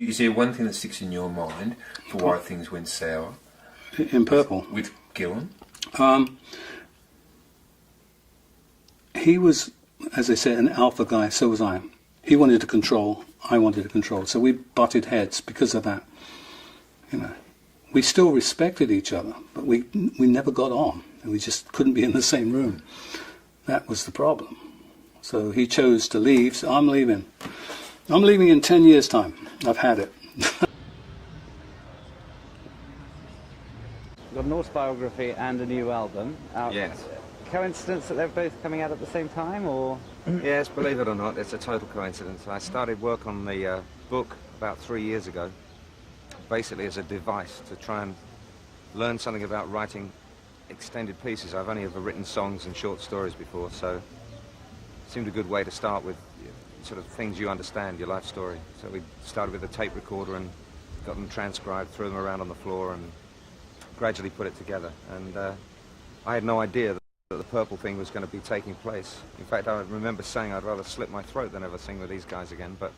Is there one thing that sticks in your mind for why things went sour? In Purple? With Gillan? He was, as I said, an alpha guy, so was I. He wanted to control, I wanted to control. So we butted heads because of that. You know, we still respected each other, but we never got on. We just couldn't be in the same room. That was the problem. So he chose to leave, so I'm leaving. I'm leaving in 10 years' time. I've had it. Got an autobiography and a new album out. Yes. Coincidence that they're both coming out at the same time, or? Yes, believe it or not, it's a total coincidence. I started work on the book about 3 years ago, basically as a device to try and learn something about writing extended pieces. I've only ever written songs and short stories before, so it seemed a good way to start with sort of things you understand, your life story. So we started with a tape recorder and got them transcribed, threw them around on the floor, and gradually put it together. And I had no idea that the Purple thing was going to be taking place. In fact, I remember saying I'd rather slit my throat than ever sing with these guys again, but...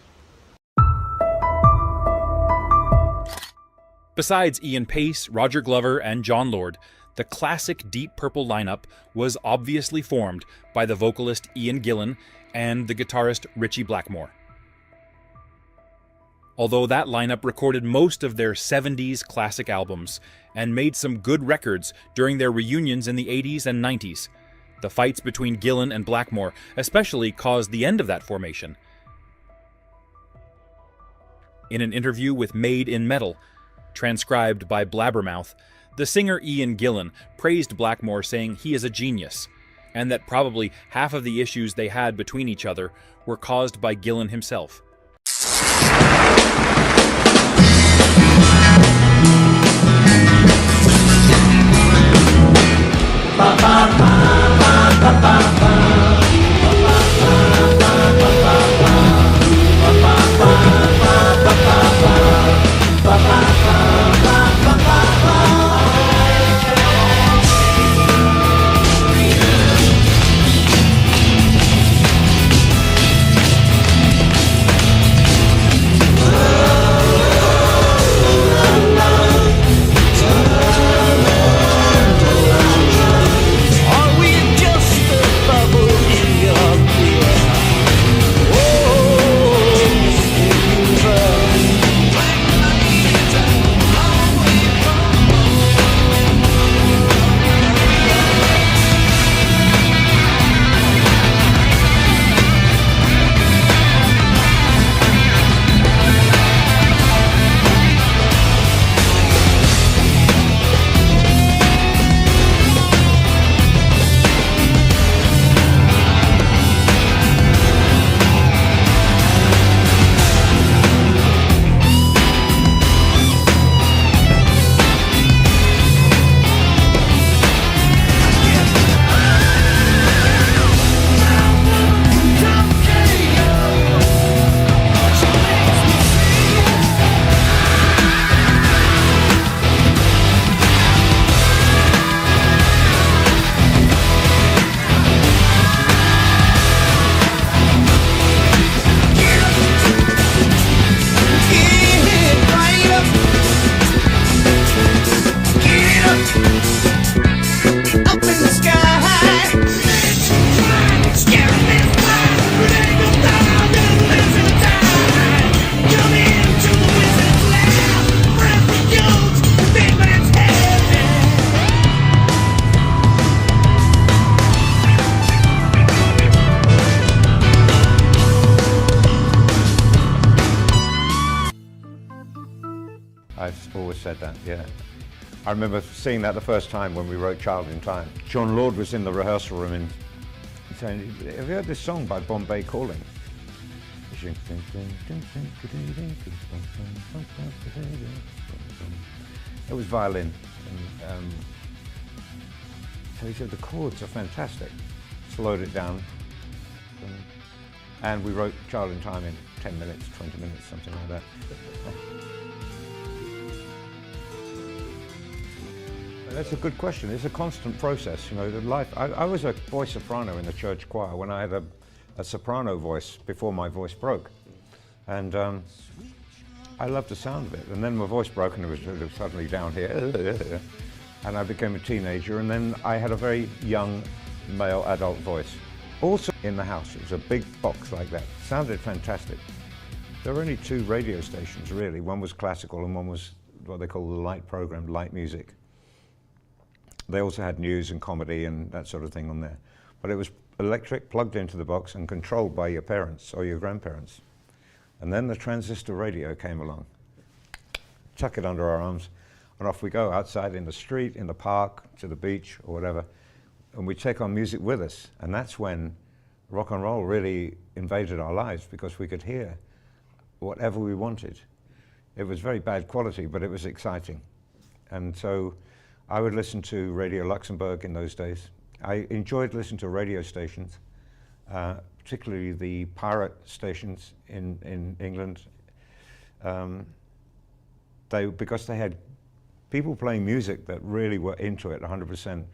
Besides Ian Paice, Roger Glover, and John Lord, the classic Deep Purple lineup was obviously formed by the vocalist Ian Gillan and the guitarist Ritchie Blackmore. Although that lineup recorded most of their 70s classic albums and made some good records during their reunions in the 80s and 90s, the fights between Gillan and Blackmore especially caused the end of that formation. In an interview with Made in Metal, transcribed by Blabbermouth, the singer Ian Gillan praised Blackmore, saying he is a genius, and that probably half of the issues they had between each other were caused by Gillan himself. I've always said that, yeah. I remember seeing that the first time when we wrote Child in Time. John Lord was in the rehearsal room and saying, have you heard this song by Bombay Calling? It was violin. And, so he said, the chords are fantastic. Slowed it down. And we wrote Child in Time in 10 minutes, 20 minutes, something like that. That's a good question. It's a constant process, you know. The life. I was a boy soprano in the church choir when I had a soprano voice before my voice broke, and I loved the sound of it. And then my voice broke and it was sort of suddenly down here. And I became a teenager, and then I had a very young male adult voice. Also in the house, it was a big box like that. Sounded fantastic. There were only 2 radio stations really. One was classical and one was what they call the light program, light music. They also had news and comedy and that sort of thing on there. But it was electric, plugged into the box and controlled by your parents or your grandparents. And then the transistor radio came along. Chuck it under our arms and off we go, outside in the street, in the park, to the beach or whatever. And we take our music with us. And that's when rock and roll really invaded our lives, because we could hear whatever we wanted. It was very bad quality, but it was exciting. And so I would listen to Radio Luxembourg in those days. I enjoyed listening to radio stations, particularly the pirate stations in England. Because they had people playing music that really were into it 100%.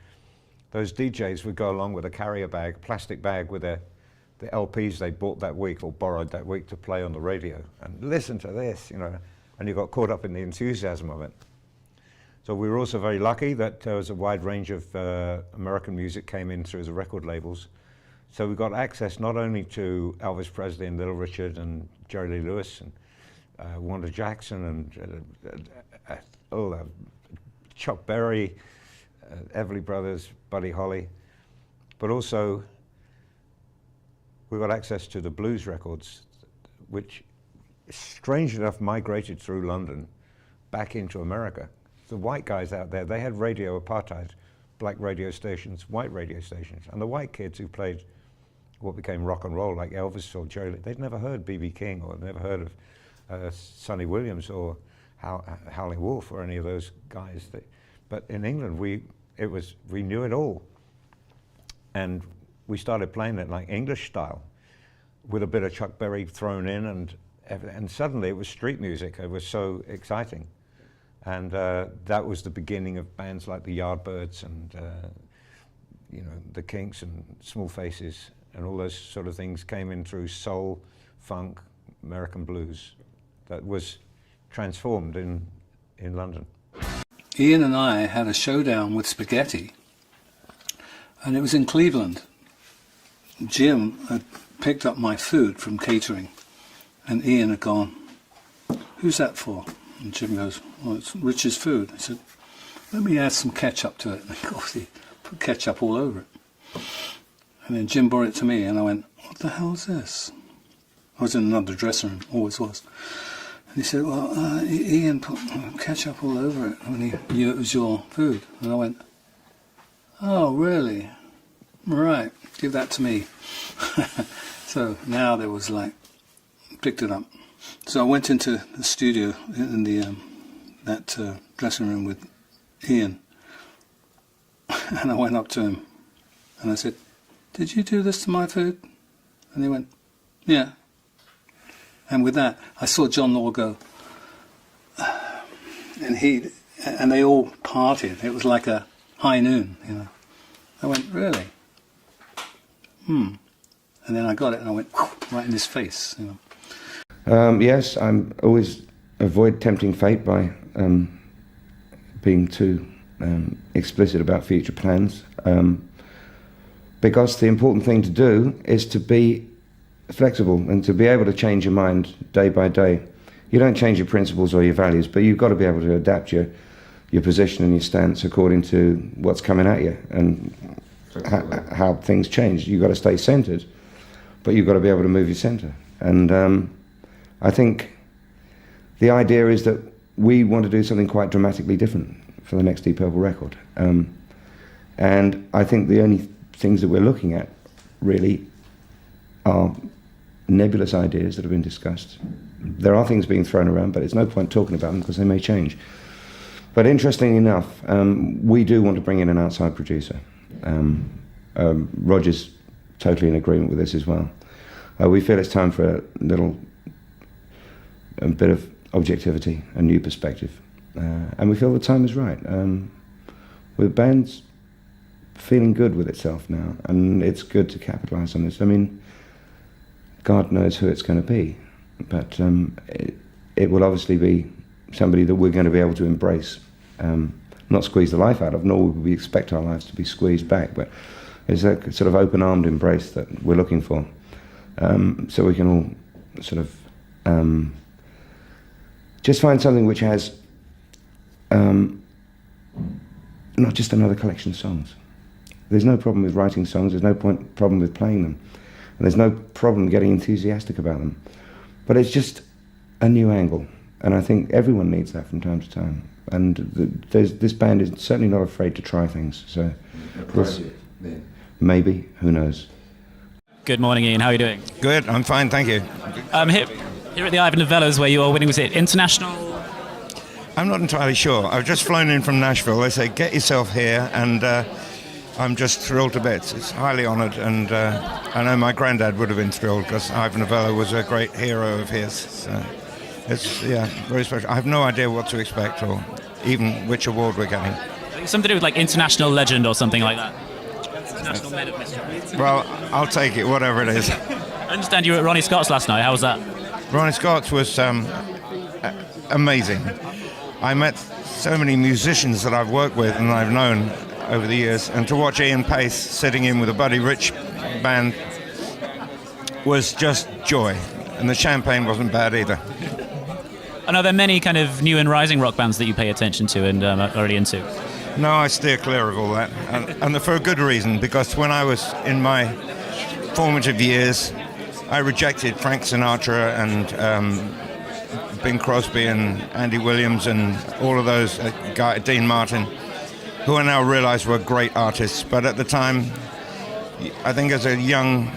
Those DJs would go along with a carrier bag, plastic bag with the LPs they bought that week or borrowed that week to play on the radio. And listen to this, you know, and you got caught up in the enthusiasm of it. So we were also very lucky that there was a wide range of American music came in through the record labels. So we got access not only to Elvis Presley and Little Richard and Jerry Lee Lewis and Wanda Jackson and Chuck Berry, Everly Brothers, Buddy Holly, but also we got access to the blues records, which strange enough migrated through London back into America. The white guys out there, they had radio apartheid, black radio stations, white radio stations, and the white kids who played what became rock and roll, like Elvis or Jerry Lee, they'd never heard B.B. King or never heard of Sonny Williams or Howlin' Wolf or any of those guys. But in England, we knew it all. And we started playing it like English style with a bit of Chuck Berry thrown in, and suddenly it was street music. It was so exciting. And that was the beginning of bands like the Yardbirds and you know, the Kinks and Small Faces and all those sort of things came in through soul, funk, American blues that was transformed in London. Ian and I had a showdown with spaghetti, and it was in Cleveland. Jim had picked up my food from catering, and Ian had gone, "Who's that for?" And Jim goes, "Well, it's Rich's food." I said, "Let me add some ketchup to it." And of course he put ketchup all over it. And then Jim brought it to me, and I went, "What the hell is this?" I was in another dressing room, always was. And he said, "Well, Ian put ketchup all over it when he knew it was your food." And I went, "Oh, really? Right, give that to me." So now there was like, picked it up. So I went into the studio in the that dressing room with Ian, and I went up to him and I said, "Did you do this to my food?" And he went, "Yeah." And with that, I saw John Law go, and they all parted. It was like a high noon, you know. I went, "Really? And then I got it, and I went right in his face, you know. Yes, I'm always avoid tempting fate by being too explicit about future plans, because the important thing to do is to be flexible and to be able to change your mind day by day. You don't change your principles or your values, but you've got to be able to adapt your position and your stance according to what's coming at you and how things change. You've got to stay centered, but you've got to be able to move your center. And I think the idea is that we want to do something quite dramatically different for the next Deep Purple record. And I think the only things that we're looking at really are nebulous ideas that have been discussed. There are things being thrown around, but it's no point talking about them because they may change. But interestingly enough, we do want to bring in an outside producer. Roger's totally in agreement with this as well. We feel it's time for a bit of objectivity, a new perspective. And we feel the time is right. The band's feeling good with itself now, and it's good to capitalise on this. I mean, God knows who it's going to be, but it will obviously be somebody that we're going to be able to embrace. Not squeeze the life out of, nor would we expect our lives to be squeezed back, but it's a sort of open-armed embrace that we're looking for. So we can all sort of just find something which has not just another collection of songs. There's no problem with writing songs, there's no problem with playing them, and there's no problem getting enthusiastic about them. But it's just a new angle, and I think everyone needs that from time to time. And this band is certainly not afraid to try things, so maybe, who knows. Good morning, Ian. How are you doing? Good, I'm fine, thank you. Here at the Ivan Novellas, where you are winning, was it international? I'm not entirely sure. I've just flown in from Nashville. They say, get yourself here, and I'm just thrilled to bits. It's highly honoured, and I know my granddad would have been thrilled, because Ivan Novello was a great hero of his. So it's, yeah, very special. I have no idea what to expect, or even which award we're getting. Something to do with like international legend or something like that. International Men of Mystery. Well, I'll take it, whatever it is. I understand you were at Ronnie Scott's last night. How was that? Ronnie Scott's was amazing. I met so many musicians that I've worked with and I've known over the years, and to watch Ian Pace sitting in with a Buddy Rich band was just joy, and the champagne wasn't bad either. And are there many kind of new and rising rock bands that you pay attention to and are already into? No, I steer clear of all that, and for a good reason, because when I was in my formative years, I rejected Frank Sinatra and Bing Crosby and Andy Williams and all of those, Dean Martin, who I now realize were great artists. But at the time, I think as a young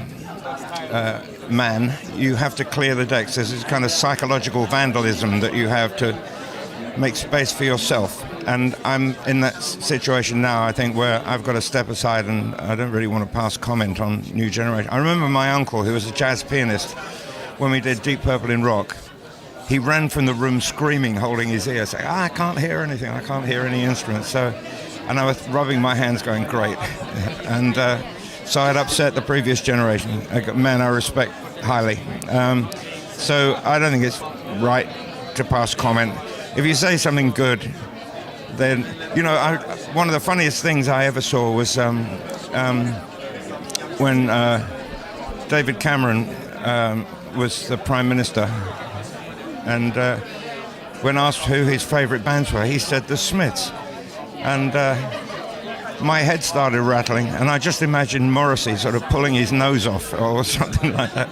man, you have to clear the decks. There's this kind of psychological vandalism that you have to make space for yourself. And I'm in that situation now, I think, where I've got to step aside, and I don't really want to pass comment on new generation. I remember my uncle, who was a jazz pianist, when we did Deep Purple in Rock, he ran from the room screaming, holding his ear, saying, I can't hear anything, I can't hear any instruments. And I was rubbing my hands going, great. And so I'd upset the previous generation, a man I respect highly. So I don't think it's right to pass comment. If you say something good, then, you know, one of the funniest things I ever saw was when David Cameron was the Prime Minister, and when asked who his favourite bands were, he said the Smiths. And my head started rattling, and I just imagined Morrissey sort of pulling his nose off or something like that.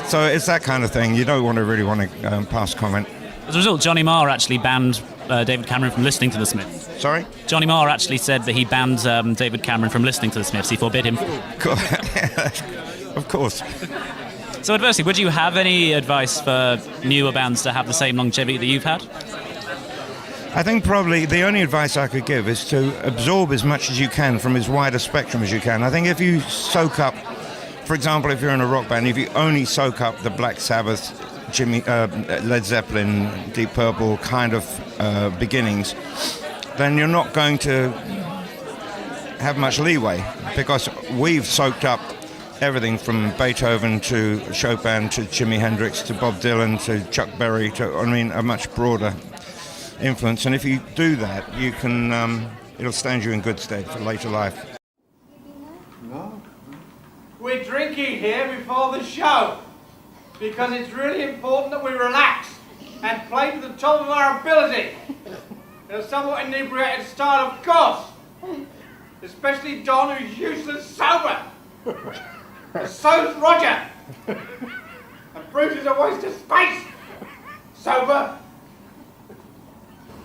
So it's that kind of thing. You don't really want to pass comment. As a result, Johnny Marr actually banned David Cameron from listening to the Smiths. Sorry? Johnny Marr actually said that he banned David Cameron from listening to the Smiths. He forbid him. Of course. So adversely, would you have any advice for newer bands to have the same longevity that you've had? I think probably the only advice I could give is to absorb as much as you can from as wide a spectrum as you can. I think if you soak up, for example, if you're in a rock band, if you only soak up the Black Sabbath, Led Zeppelin, Deep Purple kind of beginnings, then you're not going to have much leeway, because we've soaked up everything from Beethoven to Chopin to Jimi Hendrix to Bob Dylan to Chuck Berry to, I mean, a much broader influence. And if you do that, you can, it'll stand you in good stead for later life. We're drinking here before the show because it's really important that we relax and play to the top of our ability in a somewhat inebriated style, of course. Especially Don, who's useless sober. And so's Roger. And Bruce is a waste of space. Sober.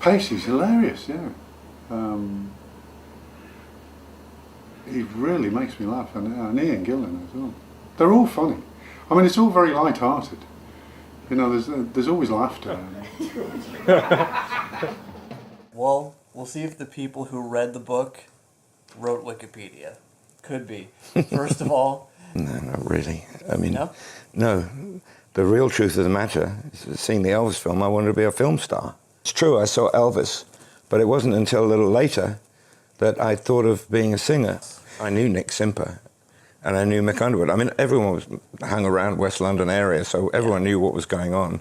Pacey's hilarious, yeah. He really makes me laugh, and Ian Gillan as well. They're all funny. I mean, it's all very light-hearted. You know, there's always laughter. Well, we'll see if the people who read the book wrote Wikipedia. Could be. First of all... No, not really. I mean, no? The real truth of the matter is, seeing the Elvis film, I wanted to be a film star. It's true, I saw Elvis, but it wasn't until a little later that I thought of being a singer. I knew Nick Simper, and I knew Mick Underwood. I mean, everyone was hung around West London area, so everyone knew what was going on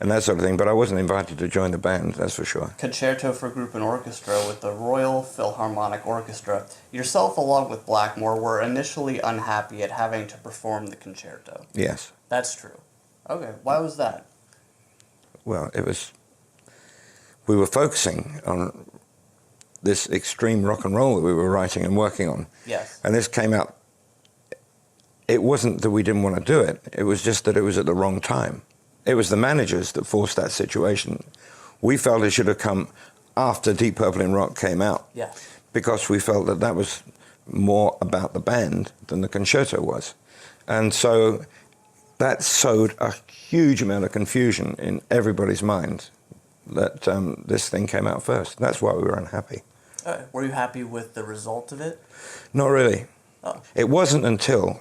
and that sort of thing, but I wasn't invited to join the band, that's for sure. Concerto for Group and Orchestra with the Royal Philharmonic Orchestra. Yourself, along with Blackmore, were initially unhappy at having to perform the concerto. Yes. That's true. Okay, why was that? Well, we were focusing on this extreme rock and roll that we were writing and working on. Yes. And this came out, it wasn't that we didn't want to do it, it was just that it was at the wrong time. It was the managers that forced that situation. We felt it should have come after Deep Purple in Rock came out. Yes. Because we felt that that was more about the band than the concerto was. And so that sowed a huge amount of confusion in everybody's mind that this thing came out first. That's why we were unhappy. Were you happy with the result of it? Not really. Oh. It wasn't until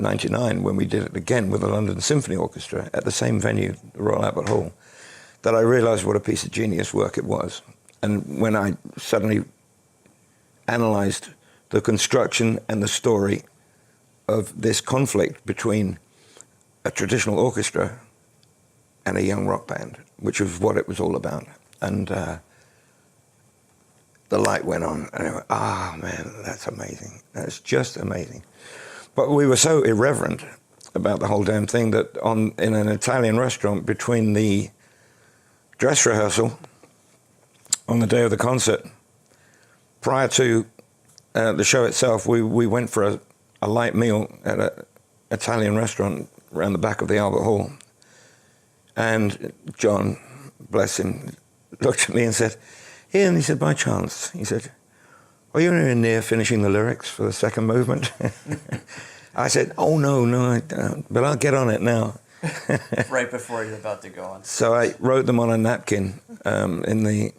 99, when we did it again with the London Symphony Orchestra at the same venue, the Royal Albert Hall, that I realised what a piece of genius work it was. And when I suddenly analysed the construction and the story of this conflict between a traditional orchestra and a young rock band, which was what it was all about. And the light went on, and I went, ah, man, that's amazing. That's just amazing. But we were so irreverent about the whole damn thing that in an Italian restaurant between the dress rehearsal on the day of the concert, prior to the show itself, we went for a light meal at an Italian restaurant around the back of the Albert Hall. And John, bless him, looked at me and said, Ian, he said, by chance, he said, are you anywhere near finishing the lyrics for the second movement? I said, oh, no, I don't, but I'll get on it now. Right before you're about to go on. So I wrote them on a napkin in the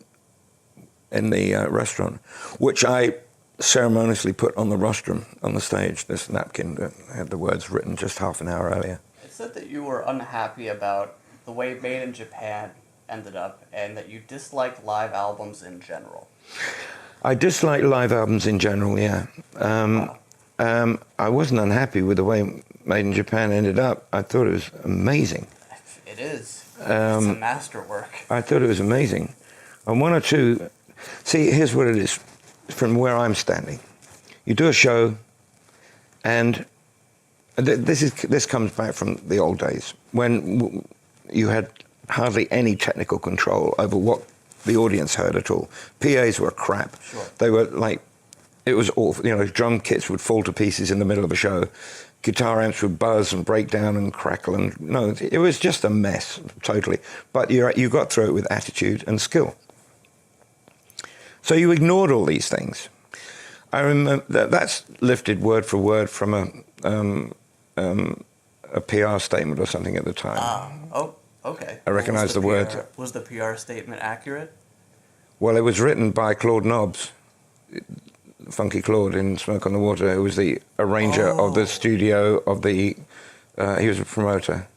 restaurant, which I ceremoniously put on the rostrum on the stage, this napkin that had the words written just half an hour earlier. It said that you were unhappy about the way Made in Japan ended up, and that you dislike live albums in general. I dislike live albums in general, yeah. I wasn't unhappy with the way Made in Japan ended up. I thought it was amazing. It is. It's a masterwork. I thought it was amazing. And one or two... See, here's what it is, from where I'm standing. You do a show, and this comes back from the old days, when you had hardly any technical control over what the audience heard at all. PAs were crap. Sure. They were like, it was awful. You know, drum kits would fall to pieces in the middle of a show. Guitar amps would buzz and break down and crackle, and no, it was just a mess, totally. But you got through it with attitude and skill. So you ignored all these things. I remember that's lifted word for word from a PR statement or something at the time. Okay. I recognize the words. Was the PR statement accurate? Well, it was written by Claude Nobbs, Funky Claude in Smoke on the Water, who was the arranger of the studio of the... he was a promoter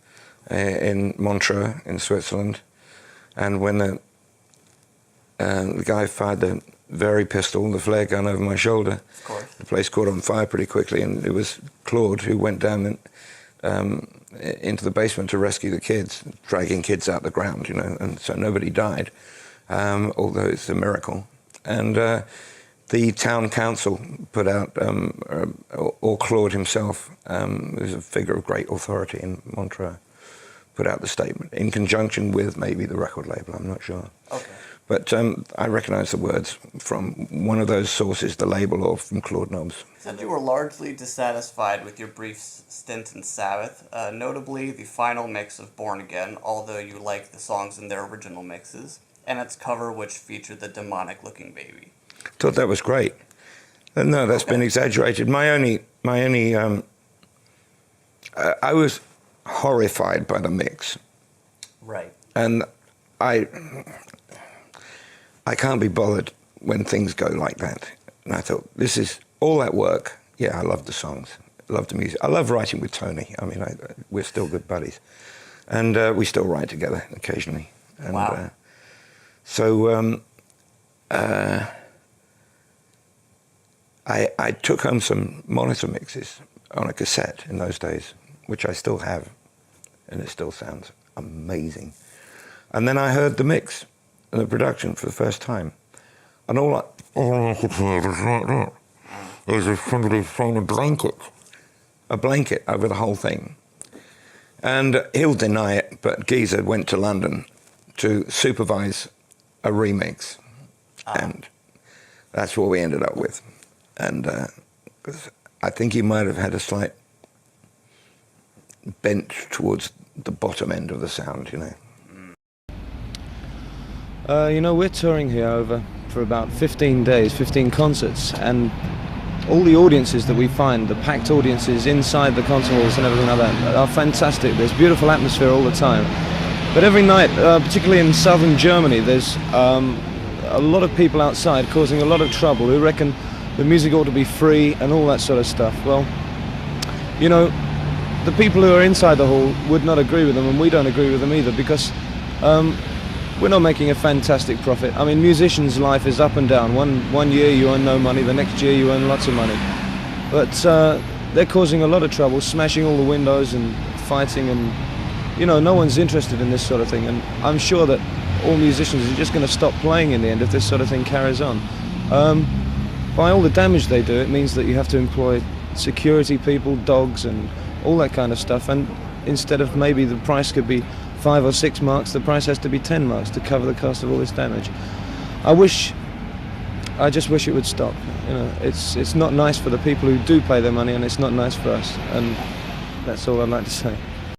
in Montreux in Switzerland. And when the guy fired the very pistol, the flare gun over my shoulder, of course, the place caught on fire pretty quickly, and it was Claude who went down into the basement to rescue the kids, dragging kids out the ground, you know, and so nobody died, although it's a miracle. And the town council put out, or Claude himself, who's a figure of great authority in Montreux, put out the statement in conjunction with maybe the record label, I'm not sure. Okay. But I recognize the words from one of those sources, the label, or from Claude Nobbs. You said you were largely dissatisfied with your brief stint in Sabbath, notably the final mix of Born Again, although you liked the songs in their original mixes, and its cover, which featured the demonic-looking baby. Thought that was great. No, that's been exaggerated. I was horrified by the mix. Right. And I can't be bothered when things go like that. And I thought, this is all that work. Yeah, I love the songs. I love the music. I love writing with Tony. I mean, we're still good buddies. And we still write together occasionally. And, wow. I took home some monitor mixes on a cassette in those days, which I still have, and it still sounds amazing. And then I heard the mix and the production for the first time, and all I could hear was like that. It was as somebody throwing a blanket over the whole thing. And he'll deny it, but Geezer went to London to supervise a remix, and that's what we ended up with. And 'cause I think he might have had a slight bent towards the bottom end of the sound, you know. You know, we're touring here over for about 15 days, 15 concerts, and all the audiences that we find, the packed audiences inside the concert halls and everything like that, are fantastic. There's beautiful atmosphere all the time. But every night, particularly in southern Germany, there's a lot of people outside causing a lot of trouble who reckon the music ought to be free and all that sort of stuff. Well, you know, the people who are inside the hall would not agree with them, and we don't agree with them either, because we're not making a fantastic profit. I mean, musicians' life is up and down. One year you earn no money, the next year you earn lots of money. But they're causing a lot of trouble, smashing all the windows and fighting, and you know, no one's interested in this sort of thing. And I'm sure that all musicians are just going to stop playing in the end if this sort of thing carries on. By all the damage they do, it means that you have to employ security people, dogs, and all that kind of stuff. And instead of maybe the price could be 5 or 6 marks, the price has to be 10 marks to cover the cost of all this damage. I just wish it would stop. You know, it's not nice for the people who do pay their money, and it's not nice for us. And that's all I'd like to say.